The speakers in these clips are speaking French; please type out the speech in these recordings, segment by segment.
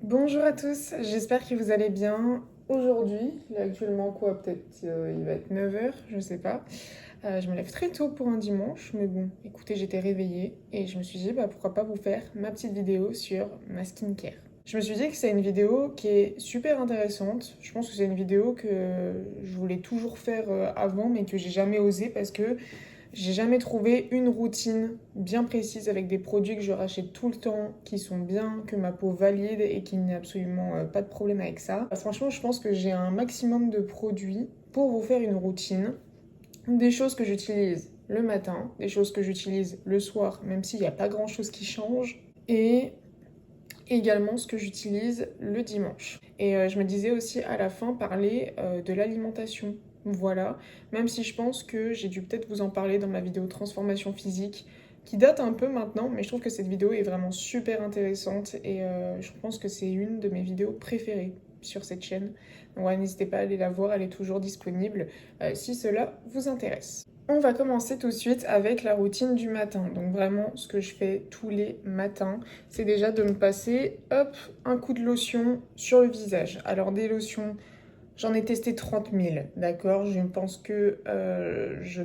Bonjour à tous, j'espère que vous allez bien. Aujourd'hui, là actuellement quoi, peut-être il va être 9 heures, je sais pas. Je me lève très tôt pour un dimanche, mais bon, écoutez, j'étais réveillée et je me suis dit pourquoi pas vous faire ma petite vidéo sur ma skincare. Je me suis dit que c'est une vidéo qui est super intéressante. Je pense que c'est une vidéo que je voulais toujours faire avant, mais que j'ai jamais osé parce que j'ai jamais trouvé une routine bien précise avec des produits que je rachète tout le temps, qui sont bien, que ma peau valide et qui n'a absolument pas de problème avec ça. Franchement, je pense que j'ai un maximum de produits pour vous faire une routine. Des choses que j'utilise le matin, des choses que j'utilise le soir, même s'il n'y a pas grand chose qui change. Et également ce que j'utilise le dimanche. Et je me disais aussi à la fin parler de l'alimentation. Voilà, même si je pense que j'ai dû peut-être vous en parler dans ma vidéo transformation physique, qui date un peu maintenant, mais je trouve que cette vidéo est vraiment super intéressante et je pense que c'est une de mes vidéos préférées sur cette chaîne. Donc ouais, n'hésitez pas à aller la voir, elle est toujours disponible si cela vous intéresse. On va commencer tout de suite avec la routine du matin. Donc vraiment, ce que je fais tous les matins, c'est déjà de me passer, hop, un coup de lotion sur le visage. Alors des lotions, j'en ai testé 30 000, d'accord? Je pense que je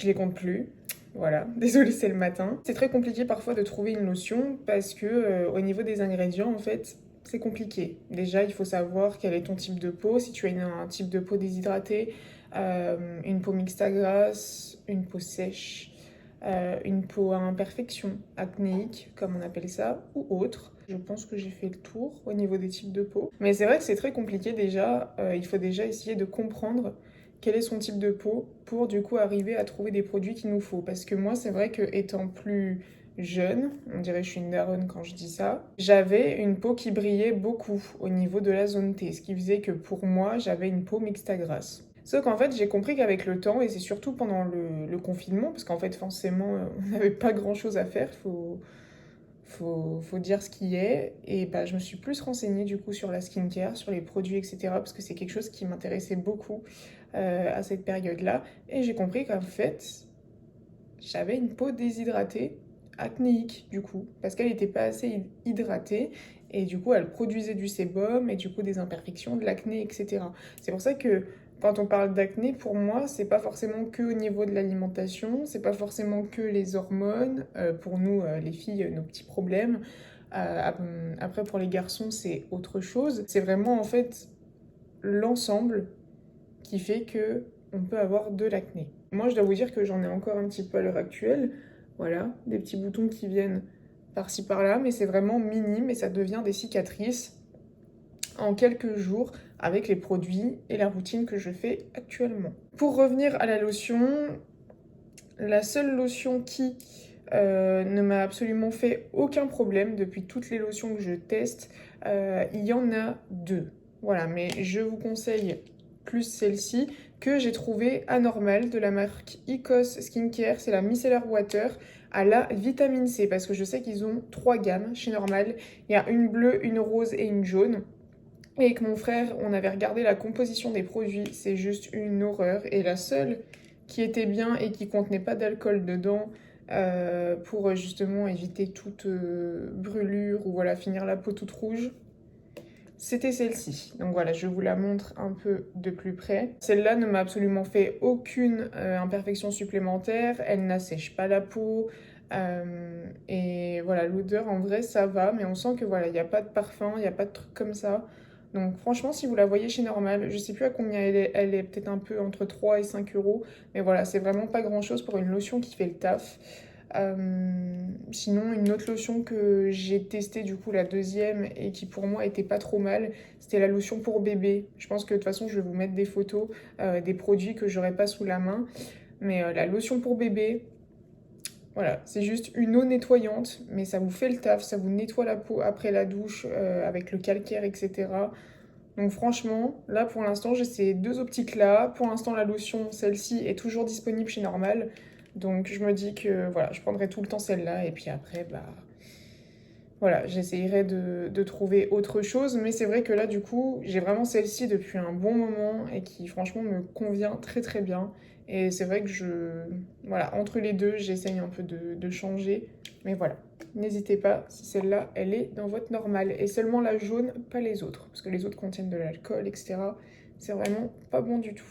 les compte plus. Voilà, désolée, c'est le matin. C'est très compliqué parfois de trouver une lotion parce que au niveau des ingrédients, en fait, c'est compliqué. Déjà, il faut savoir quel est ton type de peau. Si tu as un type de peau déshydratée, une peau mixte à grasse, une peau sèche, une peau à imperfection, acnéique, comme on appelle ça, ou autre. Je pense que j'ai fait le tour au niveau des types de peau. Mais c'est vrai que c'est très compliqué déjà. Il faut déjà essayer de comprendre quel est son type de peau pour du coup arriver à trouver des produits qu'il nous faut. Parce que moi, c'est vrai que étant plus jeune, on dirait que je suis une daronne quand je dis ça, j'avais une peau qui brillait beaucoup au niveau de la zone T, ce qui faisait que pour moi, j'avais une peau mixte à grasse. Sauf qu'en fait, j'ai compris qu'avec le temps, et c'est surtout pendant le confinement, parce qu'en fait, forcément, on n'avait pas grand-chose à faire, faut dire ce qui est. Et je me suis plus renseignée du coup sur la skincare, sur les produits, etc. Parce que c'est quelque chose qui m'intéressait beaucoup à cette période-là. Et j'ai compris qu'en fait, j'avais une peau déshydratée, acnéique du coup, parce qu'elle n'était pas assez hydratée. Et du coup, elle produisait du sébum et du coup des imperfections, de l'acné, etc. C'est pour ça que quand on parle d'acné, pour moi, c'est pas forcément que au niveau de l'alimentation, c'est pas forcément que les hormones. Pour nous, les filles, nos petits problèmes. Après, pour les garçons, c'est autre chose. C'est vraiment en fait l'ensemble qui fait que on peut avoir de l'acné. Moi, je dois vous dire que j'en ai encore un petit peu à l'heure actuelle. Voilà, des petits boutons qui viennent par-ci par-là, mais c'est vraiment minime et ça devient des cicatrices en quelques jours avec les produits et la routine que je fais actuellement. Pour revenir à la lotion, la seule lotion qui ne m'a absolument fait aucun problème depuis toutes les lotions que je teste, il y en a deux. Voilà, mais je vous conseille plus celle-ci que j'ai trouvée anormale de la marque Icos Skincare, c'est la Micellar Water à la vitamine C parce que je sais qu'ils ont trois gammes chez Normal. Il y a une bleue, une rose et une jaune. Et avec mon frère, on avait regardé la composition des produits, c'est juste une horreur. Et la seule qui était bien et qui contenait pas d'alcool dedans pour justement éviter toute brûlure ou voilà finir la peau toute rouge, c'était celle-ci. Donc voilà, je vous la montre un peu de plus près. Celle-là ne m'a absolument fait aucune imperfection supplémentaire, elle n'assèche pas la peau. Et voilà, l'odeur en vrai ça va, mais on sent que voilà, il n'y a pas de parfum, il n'y a pas de truc comme ça. Donc franchement, si vous la voyez chez Normal, je sais plus à combien elle est peut-être un peu entre 3 et 5 euros. Mais voilà, c'est vraiment pas grand-chose pour une lotion qui fait le taf. Sinon, une autre lotion que j'ai testée, du coup, la deuxième, et qui pour moi était pas trop mal, c'était la lotion pour bébé. Je pense que de toute façon, je vais vous mettre des photos des produits que j'aurais pas sous la main. Mais la lotion pour bébé, voilà, c'est juste une eau nettoyante, mais ça vous fait le taf, ça vous nettoie la peau après la douche avec le calcaire, etc. Donc franchement, là pour l'instant, j'ai ces deux optiques-là. Pour l'instant, la lotion, celle-ci, est toujours disponible chez Normal. Donc je me dis que voilà, je prendrai tout le temps celle-là. Et puis après, voilà, j'essayerai de trouver autre chose. Mais c'est vrai que là, du coup, j'ai vraiment celle-ci depuis un bon moment et qui franchement me convient très très bien. Et c'est vrai que voilà, entre les deux, j'essaye un peu de changer. Mais voilà, n'hésitez pas, si celle-là, elle est dans votre normale. Et seulement la jaune, pas les autres. Parce que les autres contiennent de l'alcool, etc. C'est vraiment pas bon du tout.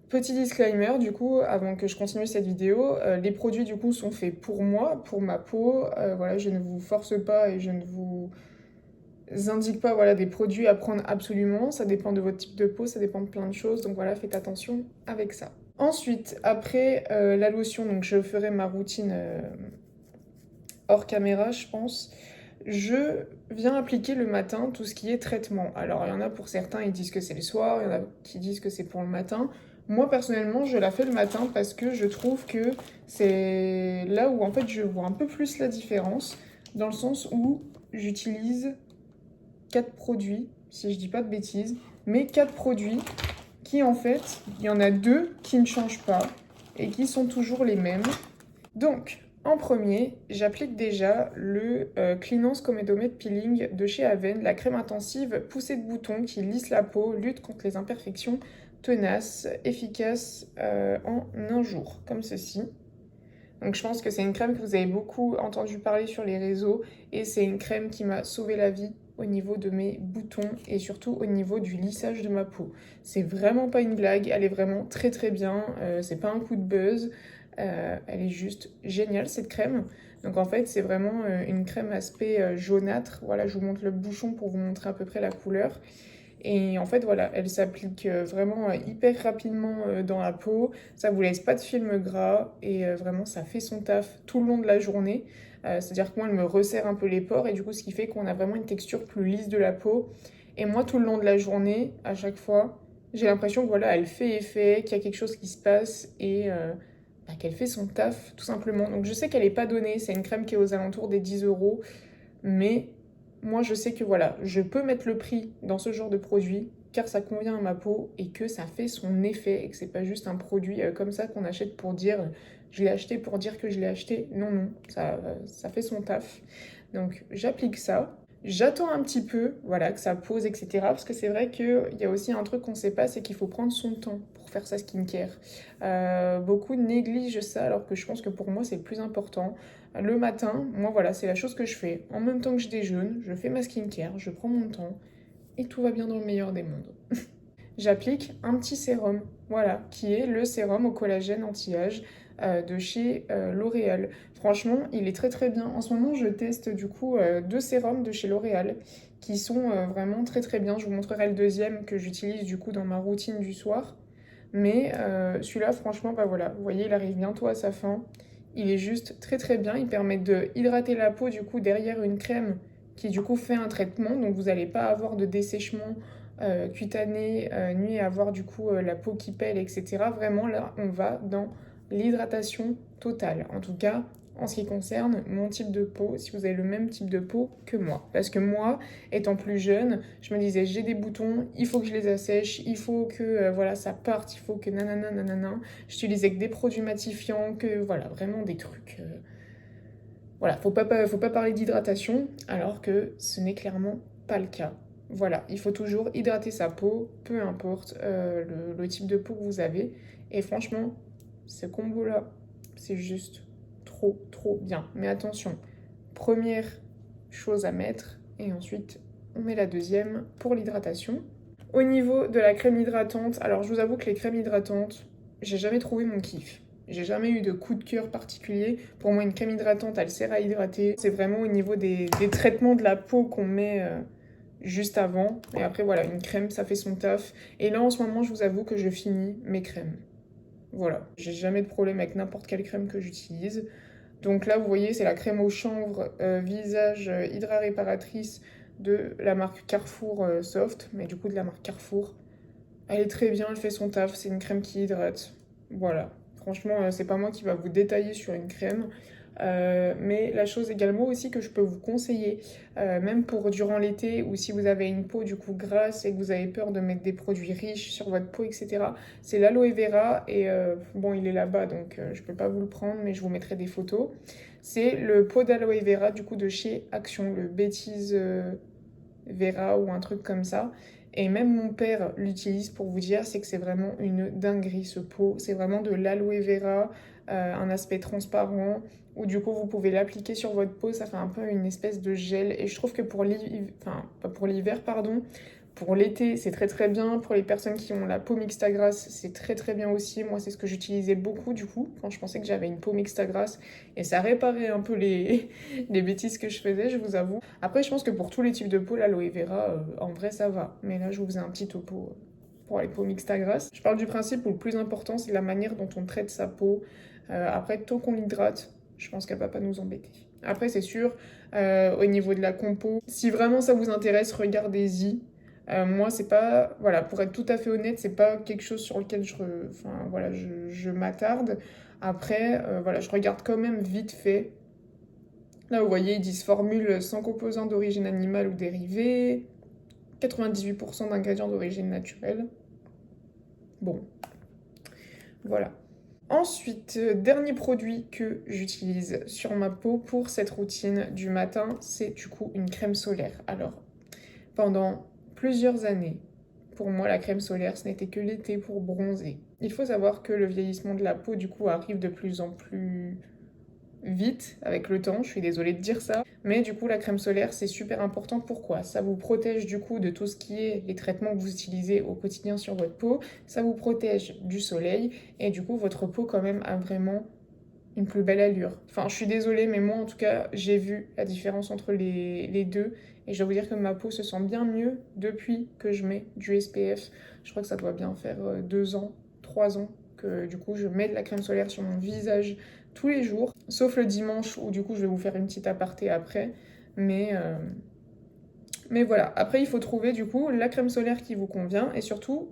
Petit disclaimer, du coup, avant que je continue cette vidéo, les produits, du coup, sont faits pour moi, pour ma peau. Voilà, je ne vous force pas et je ne vous indique pas, voilà, des produits à prendre absolument. Ça dépend de votre type de peau, ça dépend de plein de choses. Donc voilà, faites attention avec ça. Ensuite, après la lotion, donc je ferai ma routine hors caméra, je pense. Je viens appliquer le matin tout ce qui est traitement. Alors, il y en a pour certains, ils disent que c'est le soir, il y en a qui disent que c'est pour le matin. Moi, personnellement, je la fais le matin parce que je trouve que c'est là où, en fait, je vois un peu plus la différence, dans le sens où j'utilise 4 produits, si je dis pas de bêtises, mais 4 produits qui, en fait, il y en a 2 qui ne changent pas et qui sont toujours les mêmes. Donc, en premier, j'applique déjà le Cleanance Comedomet Peeling de chez Aven, la crème intensive poussée de boutons qui lisse la peau, lutte contre les imperfections, tenace, efficace en un jour, comme ceci. Donc je pense que c'est une crème que vous avez beaucoup entendu parler sur les réseaux et c'est une crème qui m'a sauvé la vie au niveau de mes boutons et surtout au niveau du lissage de ma peau. C'est vraiment pas une blague, elle est vraiment très très bien, c'est pas un coup de buzz, elle est juste géniale cette crème. Donc en fait c'est vraiment une crème aspect jaunâtre, voilà je vous montre le bouchon pour vous montrer à peu près la couleur. Et en fait, voilà, elle s'applique vraiment hyper rapidement dans la peau. Ça vous laisse pas de film gras et vraiment, ça fait son taf tout le long de la journée. C'est-à-dire que moi, elle me resserre un peu les pores et du coup, ce qui fait qu'on a vraiment une texture plus lisse de la peau. Et moi, tout le long de la journée, à chaque fois, j'ai l'impression que voilà, elle fait effet, qu'il y a quelque chose qui se passe et bah, qu'elle fait son taf, tout simplement. Donc, je sais qu'elle n'est pas donnée. C'est une crème qui est aux alentours des 10 euros. Mais moi, je sais que voilà, je peux mettre le prix dans ce genre de produit car ça convient à ma peau et que ça fait son effet et que c'est pas juste un produit comme ça qu'on achète pour dire je l'ai acheté pour dire que je l'ai acheté. Non, non, ça fait son taf. Donc j'applique ça. J'attends un petit peu, voilà, que ça pose, etc. Parce que c'est vrai qu'il y a aussi un truc qu'on sait pas, c'est qu'il faut prendre son temps pour faire sa skincare. Beaucoup négligent ça, alors que je pense que pour moi, c'est le plus important. Le matin, moi, voilà, c'est la chose que je fais. En même temps que je déjeune, je fais ma skincare, je prends mon temps, et tout va bien dans le meilleur des mondes. J'applique un petit sérum, voilà, qui est le sérum au collagène anti-âge de chez L'Oréal. Franchement, il est très très bien. En ce moment, je teste du coup 2 sérums de chez L'Oréal qui sont vraiment très très bien. Je vous montrerai le deuxième que j'utilise du coup dans ma routine du soir. Mais celui-là, franchement, bah voilà, vous voyez, il arrive bientôt à sa fin. Il est juste très très bien. Il permet de hydrater la peau du coup derrière une crème qui du coup fait un traitement. Donc vous n'allez pas avoir de dessèchement cutané, ni avoir du coup la peau qui pèle, etc. Vraiment là, on va dans l'hydratation totale. En tout cas, en ce qui concerne mon type de peau, si vous avez le même type de peau que moi. Parce que moi, étant plus jeune, je me disais j'ai des boutons, il faut que je les assèche, il faut que voilà ça parte, il faut que nanana nanana. J'utilisais que des produits matifiants, que voilà, vraiment des trucs. Voilà, faut pas parler d'hydratation alors que ce n'est clairement pas le cas. Voilà, il faut toujours hydrater sa peau, peu importe le type de peau que vous avez. Et franchement, ce combo-là, c'est juste trop, trop bien. Mais attention, première chose à mettre, et ensuite on met la deuxième pour l'hydratation. Au niveau de la crème hydratante, alors je vous avoue que les crèmes hydratantes, j'ai jamais trouvé mon kiff. J'ai jamais eu de coup de cœur particulier. Pour moi, une crème hydratante, elle sert à hydrater. C'est vraiment au niveau des traitements de la peau qu'on met juste avant. Et après, voilà, une crème, ça fait son taf. Et là, en ce moment, je vous avoue que je finis mes crèmes. Voilà, j'ai jamais de problème avec n'importe quelle crème que j'utilise. Donc là, vous voyez, c'est la crème au chanvre visage hydra réparatrice de la marque Carrefour Soft, mais du coup de la marque Carrefour. Elle est très bien, elle fait son taf, c'est une crème qui hydrate. Voilà, franchement, c'est pas moi qui va vous détailler sur une crème. Mais la chose également aussi que je peux vous conseiller, même pour durant l'été ou si vous avez une peau du coup grasse et que vous avez peur de mettre des produits riches sur votre peau, etc., c'est l'aloe vera. Et bon, il est là-bas donc je peux pas vous le prendre, mais je vous mettrai des photos. C'est le pot d'aloe vera du coup de chez Action, le Bêtise Vera ou un truc comme ça. Et même mon père l'utilise pour vous dire, c'est que c'est vraiment une dinguerie ce pot. C'est vraiment de l'aloe vera, un aspect transparent, où du coup vous pouvez l'appliquer sur votre peau, ça fait un peu une espèce de gel. Et je trouve que pour l'hiver, enfin pas pour l'hiver, pardon, pour l'été, c'est très très bien. Pour les personnes qui ont la peau mixta grasse, c'est très très bien aussi. Moi, c'est ce que j'utilisais beaucoup du coup, quand je pensais que j'avais une peau mixta grasse. Et ça réparait un peu les bêtises que je faisais, je vous avoue. Après, je pense que pour tous les types de peau, l'aloe vera, en vrai, ça va. Mais là, je vous faisais un petit topo pour les peaux mixta grasses. Je parle du principe où le plus important, c'est la manière dont on traite sa peau. Après, tant qu'on l'hydrate, je pense qu'elle va pas nous embêter. Après, c'est sûr, au niveau de la compo, si vraiment ça vous intéresse, regardez-y. Moi, c'est pas, voilà, pour être tout à fait honnête, c'est pas quelque chose sur lequel enfin, voilà, je m'attarde. Après, voilà, je regarde quand même vite fait. Là, vous voyez, ils disent formule sans composants d'origine animale ou dérivés, 98% d'ingrédients d'origine naturelle. Bon, voilà. Ensuite, dernier produit que j'utilise sur ma peau pour cette routine du matin, c'est du coup une crème solaire. Alors, pendant plusieurs années, pour moi, la crème solaire, ce n'était que l'été pour bronzer. Il faut savoir que le vieillissement de la peau, du coup, arrive de plus en plus vite avec le temps, je suis désolée de dire ça, mais du coup la crème solaire c'est super important. Pourquoi? Ça vous protège du coup de tout ce qui est les traitements que vous utilisez au quotidien sur votre peau, ça vous protège du soleil et du coup votre peau quand même a vraiment une plus belle allure. Enfin je suis désolée mais moi en tout cas j'ai vu la différence entre les deux et je dois vous dire que ma peau se sent bien mieux depuis que je mets du SPF. Je crois que ça doit bien faire 2 ans, 3 ans que du coup je mets de la crème solaire sur mon visage tous les jours, sauf le dimanche où du coup je vais vous faire une petite aparté après. Mais, euh, mais voilà, après il faut trouver du coup la crème solaire qui vous convient et surtout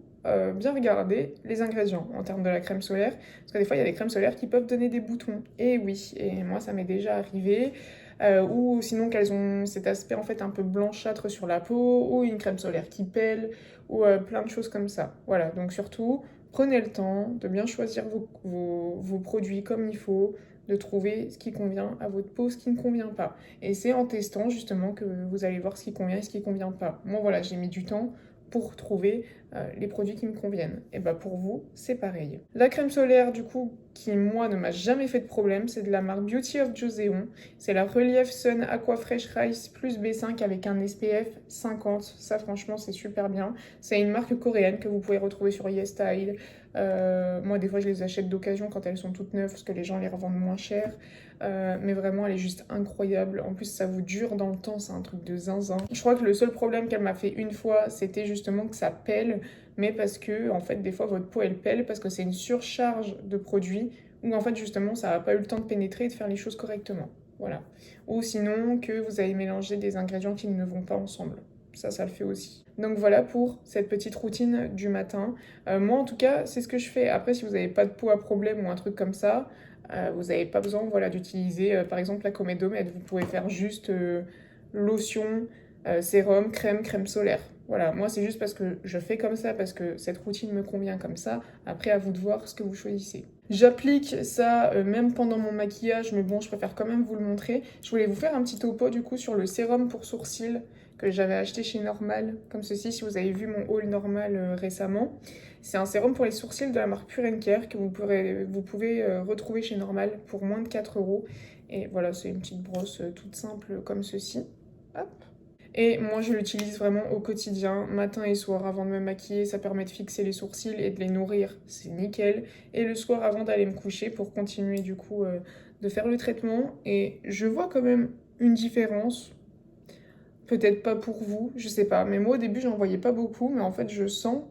bien regarder les ingrédients en termes de la crème solaire. Parce que des fois il y a des crèmes solaires qui peuvent donner des boutons. Et oui, et moi ça m'est déjà arrivé. Ou sinon qu'elles ont cet aspect en fait un peu blanchâtre sur la peau, ou une crème solaire qui pèle, ou plein de choses comme ça. Voilà, donc surtout, prenez le temps de bien choisir vos produits comme il faut, de trouver ce qui convient à votre peau, ce qui ne convient pas. Et c'est en testant justement que vous allez voir ce qui convient et ce qui ne convient pas. Moi voilà, j'ai mis du temps pour trouver les produits qui me conviennent. Et bah pour vous, c'est pareil. La crème solaire du coup, qui moi ne m'a jamais fait de problème, c'est de la marque Beauty of Joseon. C'est la Relief Sun Aqua Fresh Rice plus B5 avec un SPF 50. Ça franchement c'est super bien. C'est une marque coréenne que vous pouvez retrouver sur YesStyle. Moi des fois je les achète d'occasion quand elles sont toutes neuves parce que les gens les revendent moins cher. Mais vraiment elle est juste incroyable. En plus ça vous dure dans le temps, c'est un truc de zinzin. Je crois que le seul problème qu'elle m'a fait une fois, c'était justement que ça pèle. Mais parce que en fait des fois votre peau elle pèle parce que c'est une surcharge de produits ou en fait justement ça n'a pas eu le temps de pénétrer et de faire les choses correctement. Voilà. Ou sinon que vous avez mélangé des ingrédients qui ne vont pas ensemble. Ça le fait aussi. Donc voilà pour cette petite routine du matin. Moi en tout cas, c'est ce que je fais. Après, si vous n'avez pas de peau à problème ou un truc comme ça, vous n'avez pas besoin voilà, d'utiliser par exemple la Comédomède. Vous pouvez faire juste lotion, sérum, crème solaire. Voilà, moi c'est juste parce que je fais comme ça, parce que cette routine me convient comme ça. Après, à vous de voir ce que vous choisissez. J'applique ça même pendant mon maquillage, mais bon, je préfère quand même vous le montrer. Je voulais vous faire un petit topo du coup sur le sérum pour sourcils que j'avais acheté chez Normal, comme ceci, si vous avez vu mon haul Normal récemment. C'est un sérum pour les sourcils de la marque Pure Care que vous pouvez retrouver chez Normal pour moins de 4 euros. Et voilà, c'est une petite brosse toute simple comme ceci. Hop. Et moi, je l'utilise vraiment au quotidien, matin et soir, avant de me maquiller. Ça permet de fixer les sourcils et de les nourrir, c'est nickel. Et le soir, avant d'aller me coucher, pour continuer du coup de faire le traitement. Et je vois quand même une différence. Peut-être pas pour vous, je sais pas. Mais moi, au début, j'en voyais pas beaucoup. Mais en fait, je sens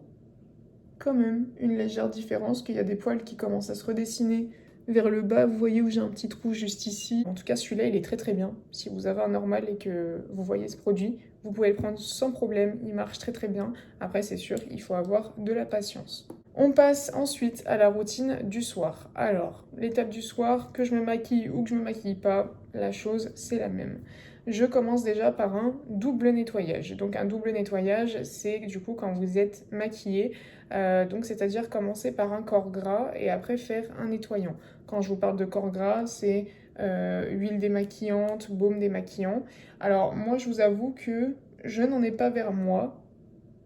quand même une légère différence, qu'il y a des poils qui commencent à se redessiner vers le bas. Vous voyez où j'ai un petit trou juste ici. En tout cas, celui-là, il est très très bien. Si vous avez un normal et que vous voyez ce produit, vous pouvez le prendre sans problème. Il marche très très bien. Après, c'est sûr, il faut avoir de la patience. On passe ensuite à la routine du soir. Alors, l'étape du soir, que je me maquille ou que je me maquille pas, la chose, c'est la même. Je commence déjà par un double nettoyage. Donc un double nettoyage, c'est du coup quand vous êtes maquillé, donc c'est-à-dire commencer par un corps gras et après faire un nettoyant. Quand je vous parle de corps gras, c'est huile démaquillante, baume démaquillant. Alors moi, je vous avoue que je n'en ai pas vers moi.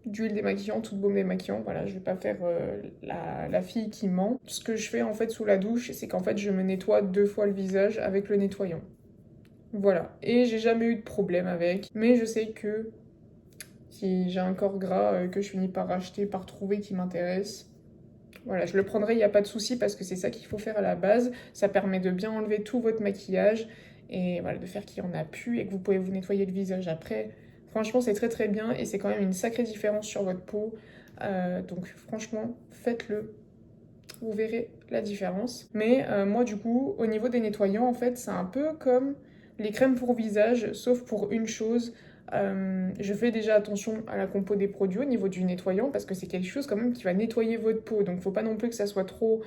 d'huile démaquillante ou de baume démaquillant. Voilà, je vais pas faire la fille qui ment. Ce que je fais en fait sous la douche, c'est qu'en fait je me nettoie 2 fois le visage avec le nettoyant. Voilà, et j'ai jamais eu de problème avec, mais je sais que si j'ai un corps gras que je finis par racheter, par trouver qui m'intéresse, voilà, je le prendrai, il n'y a pas de souci parce que c'est ça qu'il faut faire à la base. Ça permet de bien enlever tout votre maquillage et voilà, de faire qu'il n'y en a plus et que vous pouvez vous nettoyer le visage après. Franchement, c'est très très bien et c'est quand même une sacrée différence sur votre peau. Donc franchement, faites-le. Vous verrez la différence. Mais moi, du coup, au niveau des nettoyants, en fait, c'est un peu comme les crèmes pour visage, sauf pour une chose. Je fais déjà attention à la compo des produits au niveau du nettoyant parce que c'est quelque chose quand même qui va nettoyer votre peau. Donc, faut pas non plus que ça soit trop,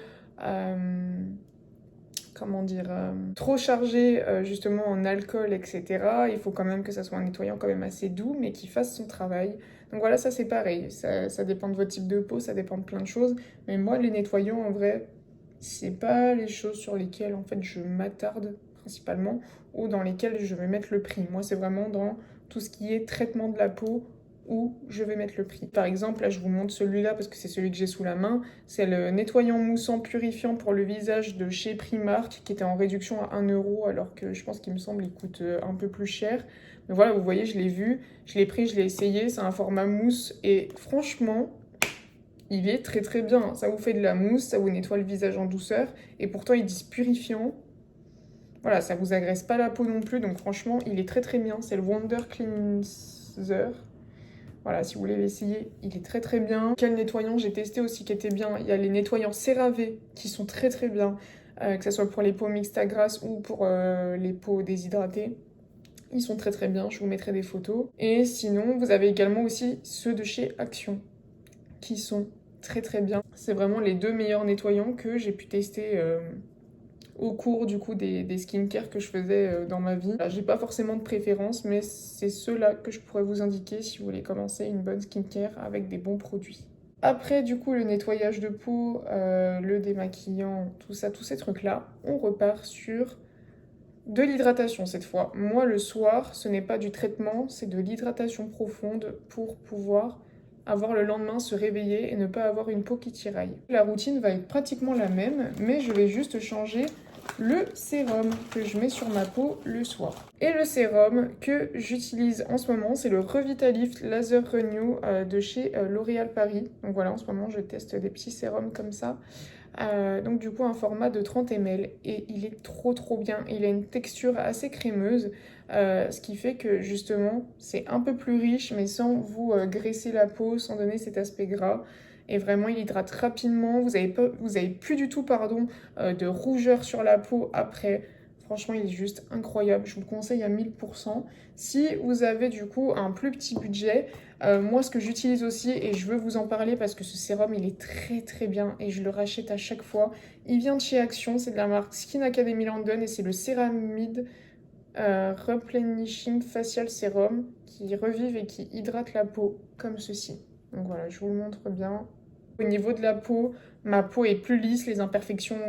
comment dire, trop chargé justement en alcool, etc. Il faut quand même que ça soit un nettoyant quand même assez doux, mais qui fasse son travail. Donc voilà, ça c'est pareil. Ça dépend de votre type de peau, ça dépend de plein de choses. Mais moi, les nettoyants, en vrai, c'est pas les choses sur lesquelles en fait je m'attarde principalement ou dans lesquelles je vais mettre le prix. Moi, c'est vraiment dans tout ce qui est traitement de la peau où je vais mettre le prix. Par exemple, là, je vous montre celui-là parce que c'est celui que j'ai sous la main. C'est le nettoyant moussant purifiant pour le visage de chez Primark qui était en réduction à 1 € alors que je pense qu'il me semble il coûte un peu plus cher. Mais voilà, vous voyez, je l'ai vu, je l'ai pris, je l'ai essayé. C'est un format mousse et franchement, il est très très bien. Ça vous fait de la mousse, ça vous nettoie le visage en douceur et pourtant ils disent purifiant. Voilà, ça vous agresse pas la peau non plus, donc franchement, il est très très bien. C'est le Wonder Cleanser. Voilà, si vous voulez l'essayer, il est très très bien. Quel nettoyant j'ai testé aussi qui était bien? Il y a les nettoyants CeraVe qui sont très très bien, que ce soit pour les peaux mixtes à grasse ou pour les peaux déshydratées. Ils sont très très bien, je vous mettrai des photos. Et sinon, vous avez également aussi ceux de chez Action qui sont très très bien. C'est vraiment les 2 meilleurs nettoyants que j'ai pu tester au cours du coup des skincare que je faisais dans ma vie. J'ai pas forcément de préférence, mais c'est ceux-là que je pourrais vous indiquer si vous voulez commencer une bonne skincare avec des bons produits. Après, du coup, le nettoyage de peau, le démaquillant, tout ça, tous ces trucs-là, on repart sur de l'hydratation cette fois. Moi, le soir, ce n'est pas du traitement, c'est de l'hydratation profonde pour pouvoir avoir le lendemain se réveiller et ne pas avoir une peau qui tiraille. La routine va être pratiquement la même, mais je vais juste changer le sérum que je mets sur ma peau le soir. Et le sérum que j'utilise en ce moment, c'est le Revitalift Laser Renew de chez L'Oréal Paris. Donc voilà, en ce moment, je teste des petits sérums comme ça. Donc du coup un format de 30 ml et il est trop trop bien, il a une texture assez crémeuse, ce qui fait que justement c'est un peu plus riche mais sans vous graisser la peau, sans donner cet aspect gras. Et vraiment il hydrate rapidement, vous avez plus du tout pardon, de rougeur sur la peau après. Franchement il est juste incroyable, je vous le conseille à 1000%. Si vous avez du coup un plus petit budget, moi, ce que j'utilise aussi, et je veux vous en parler parce que ce sérum, il est très très bien et je le rachète à chaque fois. Il vient de chez Action, c'est de la marque Skin Academy London et c'est le Céramide Replenishing Facial Serum qui revive et qui hydrate la peau comme ceci. Donc voilà, je vous le montre bien. Au niveau de la peau, ma peau est plus lisse, les imperfections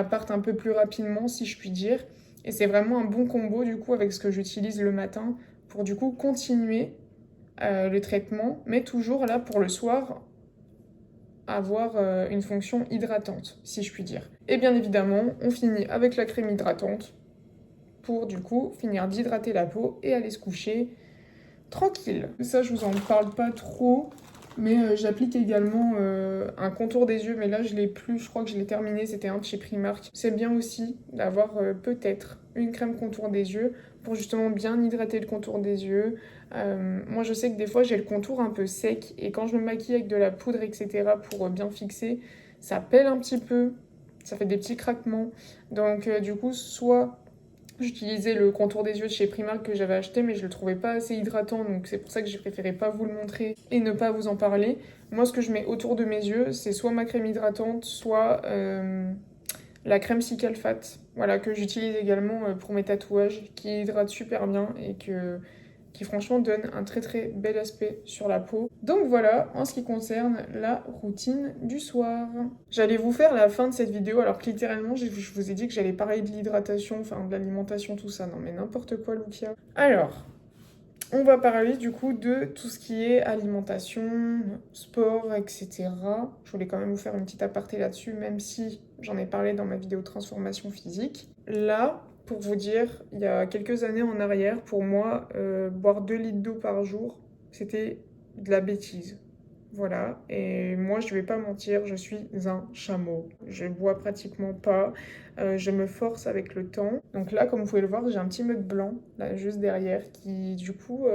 partent un peu plus rapidement si je puis dire. Et c'est vraiment un bon combo du coup avec ce que j'utilise le matin pour du coup continuer le traitement, mais toujours là pour le soir avoir une fonction hydratante, si je puis dire. Et bien évidemment, on finit avec la crème hydratante pour du coup finir d'hydrater la peau et aller se coucher tranquille. Ça, je vous en parle pas trop, mais j'applique également un contour des yeux, mais là je l'ai plus, je crois que je l'ai terminé, c'était un de chez Primark. C'est bien aussi d'avoir peut-être une crème contour des yeux pour justement bien hydrater le contour des yeux. Moi je sais que des fois j'ai le contour un peu sec et quand je me maquille avec de la poudre, etc. pour bien fixer, ça pèle un petit peu, ça fait des petits craquements. Donc du coup, soit j'utilisais le contour des yeux de chez Primark que j'avais acheté, mais je le trouvais pas assez hydratant, donc c'est pour ça que j'ai préféré pas vous le montrer et ne pas vous en parler. Moi, ce que je mets autour de mes yeux, c'est soit ma crème hydratante, soit la crème Cicalfate, voilà, que j'utilise également pour mes tatouages, qui hydrate super bien et qui franchement donne un très très bel aspect sur la peau. Donc voilà, en ce qui concerne la routine du soir. J'allais vous faire la fin de cette vidéo, alors que littéralement je vous ai dit que j'allais parler de l'hydratation, enfin de l'alimentation, tout ça. Non mais n'importe quoi Lucia. Alors, On va parler du coup de tout ce qui est alimentation, sport, etc. Je voulais quand même vous faire une petite aparté là-dessus, même si j'en ai parlé dans ma vidéo transformation physique. Là, pour vous dire, il y a quelques années en arrière, pour moi, boire 2 litres d'eau par jour, c'était de la bêtise. Voilà, et moi je vais pas mentir, je suis un chameau. Je bois pratiquement pas, je me force avec le temps. Donc là, comme vous pouvez le voir, j'ai un petit mug blanc, là juste derrière, qui du coup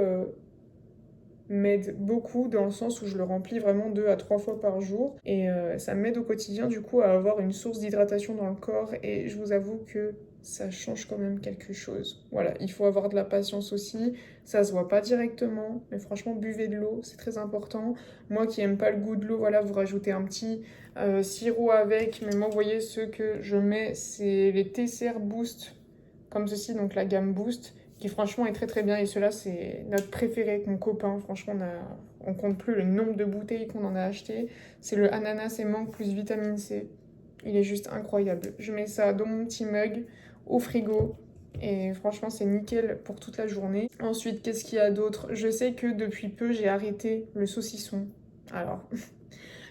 m'aide beaucoup dans le sens où je le remplis vraiment 2 à 3 fois par jour. Et ça m'aide au quotidien du coup à avoir une source d'hydratation dans le corps et je vous avoue que ça change quand même quelque chose. Voilà, il faut avoir de la patience aussi, ça se voit pas directement, mais franchement buvez de l'eau, c'est très important. Moi qui aime pas le goût de l'eau, voilà, vous rajoutez un petit sirop avec, mais moi vous voyez ceux que je mets, c'est les TCR Boost, comme ceci, donc la gamme Boost qui franchement est très très bien. Et celui-là, c'est notre préféré avec mon copain. Franchement, on compte plus le nombre de bouteilles qu'on en a acheté. C'est le ananas et mangue plus vitamine C. Il est juste incroyable. Je mets ça dans mon petit mug, au frigo. Et franchement, c'est nickel pour toute la journée. Ensuite, qu'est-ce qu'il y a d'autre? Je sais que depuis peu, j'ai arrêté le saucisson. Alors,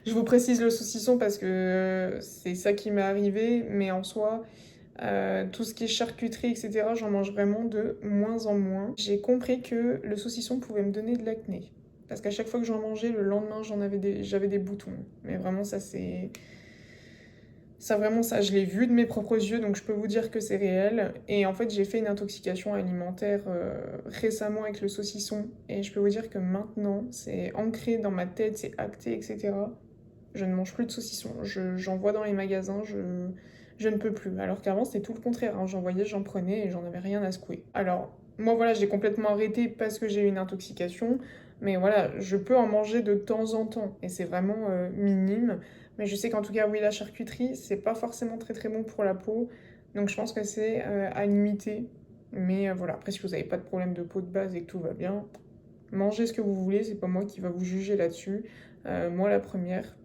je vous précise le saucisson parce que c'est ça qui m'est arrivé. Mais en soi, tout ce qui est charcuterie, etc., j'en mange vraiment de moins en moins. J'ai compris que le saucisson pouvait me donner de l'acné. Parce qu'à chaque fois que j'en mangeais, le lendemain, j'avais des boutons. Mais vraiment, ça, c'est... Ça, vraiment, ça, je l'ai vu de mes propres yeux, donc je peux vous dire que c'est réel. Et en fait, j'ai fait une intoxication alimentaire récemment avec le saucisson. Et je peux vous dire que maintenant, c'est ancré dans ma tête, c'est acté, etc. Je ne mange plus de saucisson. J'en vois dans les magasins, je ne peux plus. Alors qu'avant, c'était tout le contraire. Hein. J'en voyais, j'en prenais et j'en avais rien à secouer. Alors, moi, voilà, j'ai complètement arrêté parce que j'ai eu une intoxication. Mais voilà, je peux en manger de temps en temps. Et c'est vraiment minime. Mais je sais qu'en tout cas, oui, la charcuterie, c'est pas forcément très très bon pour la peau. Donc je pense que c'est à limiter. Mais voilà, après, si vous n'avez pas de problème de peau de base et que tout va bien, mangez ce que vous voulez. C'est pas moi qui va vous juger là-dessus. Moi, la première.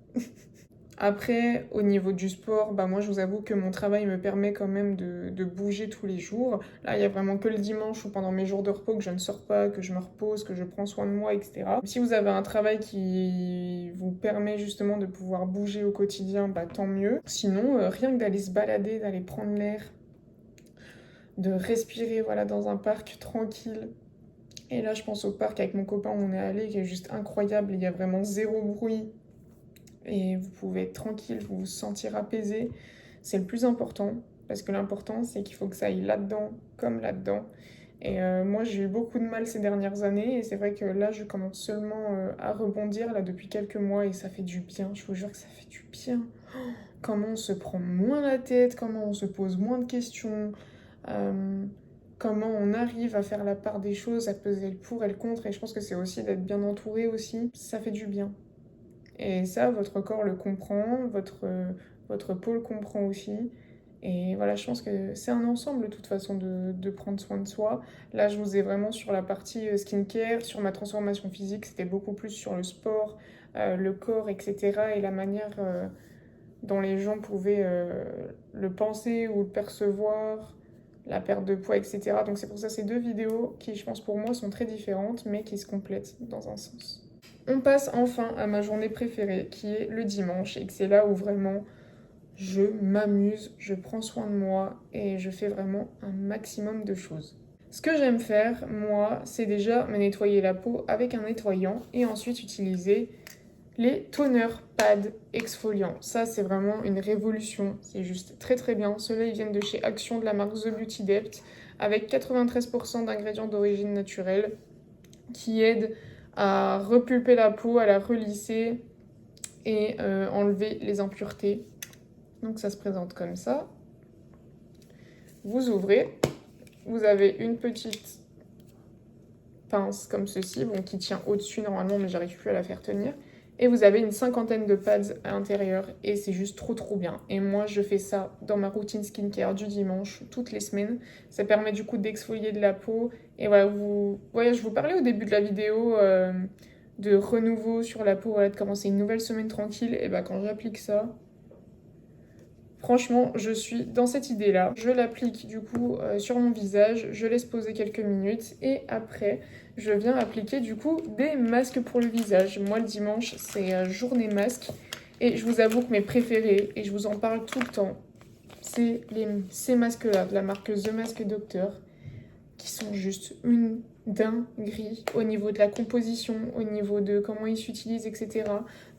Après, au niveau du sport, bah moi je vous avoue que mon travail me permet quand même de bouger tous les jours. Là, il y a vraiment que le dimanche ou pendant mes jours de repos que je ne sors pas, que je me repose, que je prends soin de moi, etc. Si vous avez un travail qui vous permet justement de pouvoir bouger au quotidien, bah tant mieux. Sinon, rien que d'aller se balader, d'aller prendre l'air, de respirer voilà, dans un parc tranquille. Et là, je pense au parc avec mon copain où on est allé, qui est juste incroyable. Il y a vraiment zéro bruit et vous pouvez être tranquille, vous vous sentir apaisé. C'est le plus important parce que l'important c'est qu'il faut que ça aille là-dedans comme là-dedans. Et moi j'ai eu beaucoup de mal ces dernières années et c'est vrai que là je commence seulement à rebondir là depuis quelques mois et ça fait du bien, je vous jure que ça fait du bien. Comment on se prend moins la tête, comment on se pose moins de questions, comment on arrive à faire la part des choses, à peser le pour et le contre et je pense que c'est aussi d'être bien entouré aussi, ça fait du bien. Et ça, votre corps le comprend, votre peau le comprend aussi. Et voilà, je pense que c'est un ensemble de toute façon de prendre soin de soi. Là, je vous ai vraiment sur la partie skincare, sur ma transformation physique, c'était beaucoup plus sur le sport, le corps, etc. Et la manière dont les gens pouvaient le penser ou le percevoir, la perte de poids, etc. Donc c'est pour ça ces deux vidéos qui, je pense pour moi, sont très différentes, mais qui se complètent dans un sens. On passe enfin à ma journée préférée, qui est le dimanche, et que c'est là où vraiment je m'amuse, je prends soin de moi et je fais vraiment un maximum de choses. Ce que j'aime faire, moi, c'est déjà me nettoyer la peau avec un nettoyant et ensuite utiliser les toners pads exfoliants. Ça, c'est vraiment une révolution, c'est juste très très bien. Ceux-là, ils viennent de chez Action de la marque The Beauty Depth avec 93% d'ingrédients d'origine naturelle qui aident à repulper la peau, à la relisser et enlever les impuretés. Donc ça se présente comme ça. Vous ouvrez, vous avez une petite pince comme ceci, bon, qui tient au-dessus normalement, mais j'arrive plus à la faire tenir. Et vous avez une cinquantaine de pads à l'intérieur et c'est juste trop trop bien. Et moi je fais ça dans ma routine skincare du dimanche, toutes les semaines. Ça permet du coup d'exfolier de la peau. Et voilà, je vous parlais au début de la vidéo de renouveau sur la peau, voilà, de commencer une nouvelle semaine tranquille. Et bah quand j'applique ça, Franchement, je suis dans cette idée-là. Je l'applique du coup sur mon visage, je laisse poser quelques minutes et après, je viens appliquer du coup des masques pour le visage. Moi, le dimanche, c'est journée masque et je vous avoue que mes préférés, et je vous en parle tout le temps, c'est ces masques-là de la marque The Mask Doctor qui sont juste une dinguerie au niveau de la composition, au niveau de comment ils s'utilisent, etc.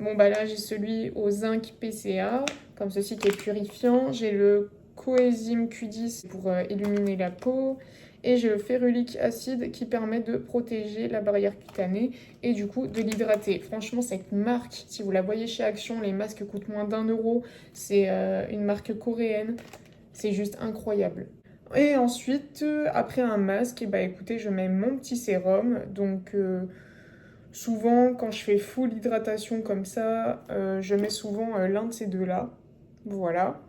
Bon, bah là, j'ai celui au zinc PCA, comme ceci qui est purifiant. J'ai le Coenzyme Q10 pour illuminer la peau. Et j'ai le Ferulic acide qui permet de protéger la barrière cutanée et du coup de l'hydrater. Franchement, cette marque, si vous la voyez chez Action, les masques coûtent moins d'1 €. C'est une marque coréenne. C'est juste incroyable. Et ensuite, après un masque, et bah écoutez, je mets mon petit sérum. Donc souvent, quand je fais full hydratation comme ça, je mets souvent l'un de ces deux-là. Voilà.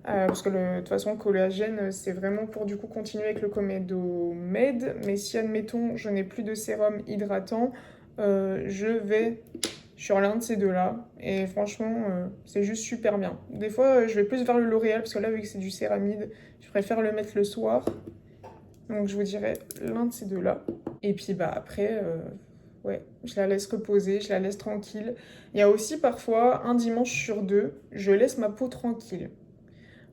Parce que de toute façon, le collagène, c'est vraiment pour du coup continuer avec le Comedo Med. Mais si, admettons, je n'ai plus de sérum hydratant, je vais sur l'un de ces deux-là. Et franchement, c'est juste super bien. Des fois, je vais plus vers le L'Oréal, parce que là, vu que c'est du céramide, je préfère le mettre le soir. Donc, je vous dirais l'un de ces deux-là. Et puis, bah après, ouais, je la laisse reposer, je la laisse tranquille. Il y a aussi parfois, un dimanche sur deux, je laisse ma peau tranquille.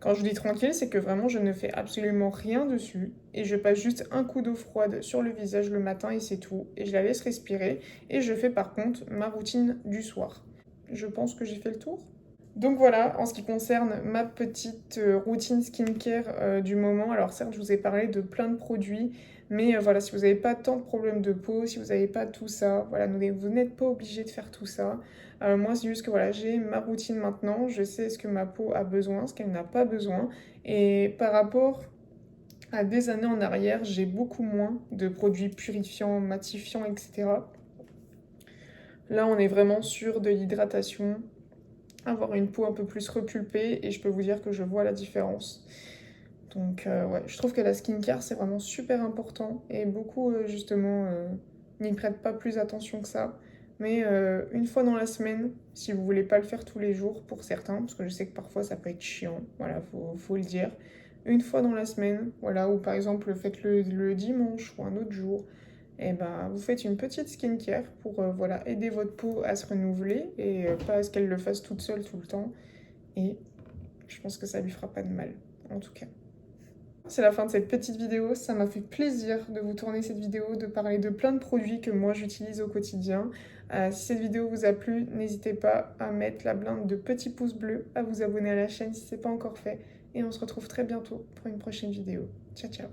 Quand je dis tranquille, c'est que vraiment je ne fais absolument rien dessus et je passe juste un coup d'eau froide sur le visage le matin et c'est tout. Et je la laisse respirer et je fais par contre ma routine du soir. Je pense que j'ai fait le tour. Donc voilà, en ce qui concerne ma petite routine skincare du moment. Alors certes, je vous ai parlé de plein de produits, mais voilà, si vous n'avez pas tant de problèmes de peau, si vous n'avez pas tout ça, voilà, vous n'êtes pas obligé de faire tout ça. Moi, c'est juste que voilà, j'ai ma routine maintenant, je sais ce que ma peau a besoin, ce qu'elle n'a pas besoin. Et par rapport à des années en arrière, j'ai beaucoup moins de produits purifiants, matifiants, etc. Là, on est vraiment sur de l'hydratation, avoir une peau un peu plus repulpée et je peux vous dire que je vois la différence. Donc ouais, je trouve que la skincare c'est vraiment super important et beaucoup justement n'y prêtent pas plus attention que ça. Mais une fois dans la semaine, si vous voulez pas le faire tous les jours pour certains, parce que je sais que parfois ça peut être chiant, voilà, faut le dire. Une fois dans la semaine, voilà, ou par exemple faites-le le dimanche ou un autre jour, et ben vous faites une petite skincare pour voilà, aider votre peau à se renouveler et pas à ce qu'elle le fasse toute seule tout le temps. Et je pense que ça lui fera pas de mal, en tout cas. C'est la fin de cette petite vidéo, ça m'a fait plaisir de vous tourner cette vidéo, de parler de plein de produits que moi j'utilise au quotidien. Si cette vidéo vous a plu, n'hésitez pas à mettre la blinde de petits pouces bleus, à vous abonner à la chaîne si ce n'est pas encore fait. Et on se retrouve très bientôt pour une prochaine vidéo. Ciao ciao.